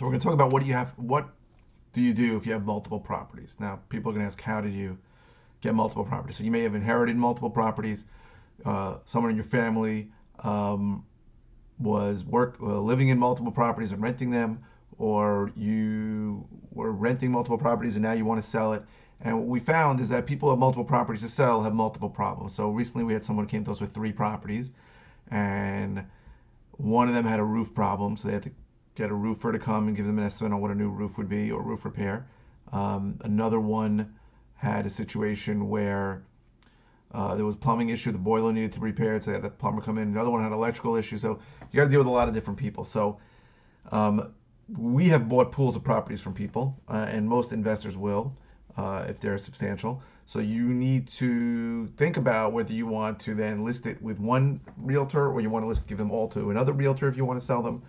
So we're going to talk about what do you do if you have multiple properties. Now, people are going to ask, how do you get multiple properties? So you may have inherited multiple properties. Someone in your family was living in multiple properties and renting them, or you were renting multiple properties and now you want to sell it. And what we found is that people who have multiple properties to sell have multiple problems. So recently we had someone who came to us with 3 properties, and one of them had a roof problem, so they had to get a roofer to come and give them an estimate on what a new roof would be or roof repair. Another one had a situation where there was plumbing issue, the boiler needed to be repaired, so they had the plumber come in. Another one had electrical issue, so you got to deal with a lot of different people. So we have bought pools of properties from people, and most investors will, if they're substantial. So you need to think about whether you want to then list it with one realtor or you want to give them all to another realtor if you want to sell them.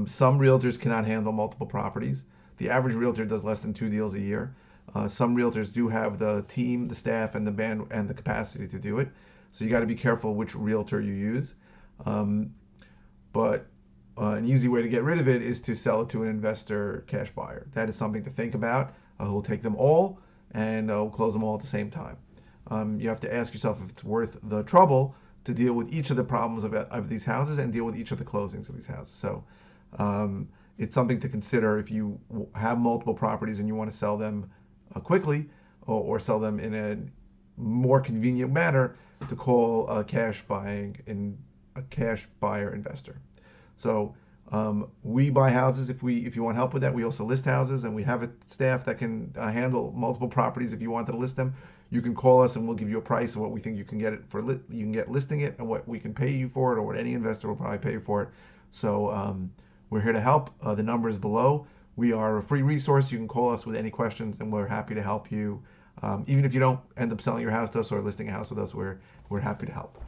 Some realtors cannot handle multiple properties. The average realtor does less than 2 deals a year. Some realtors do have the team, the staff, and the band and the capacity to do it. So you got to be careful which realtor you use. But an easy way to get rid of it is to sell it to an investor cash buyer. That is something to think about. Who'll take them all and close them all at the same time. You have to ask yourself if it's worth the trouble to deal with each of the problems of these houses and deal with each of the closings of these houses. So it's something to consider if you have multiple properties and you want to sell them quickly, or sell them in a more convenient manner, to call a cash buyer investor. So we buy houses if you want help with that. We also list houses, and we have a staff that can handle multiple properties. If you wanted to list them, you can call us and we'll give you a price of what we think you can get it for. You can get listing it and what we can pay you for it, or what any investor will probably pay you for it. So we're here to help. The number is below. We are a free resource. You can call us with any questions, and we're happy to help you. Even if you don't end up selling your house to us or listing a house with us, we're happy to help.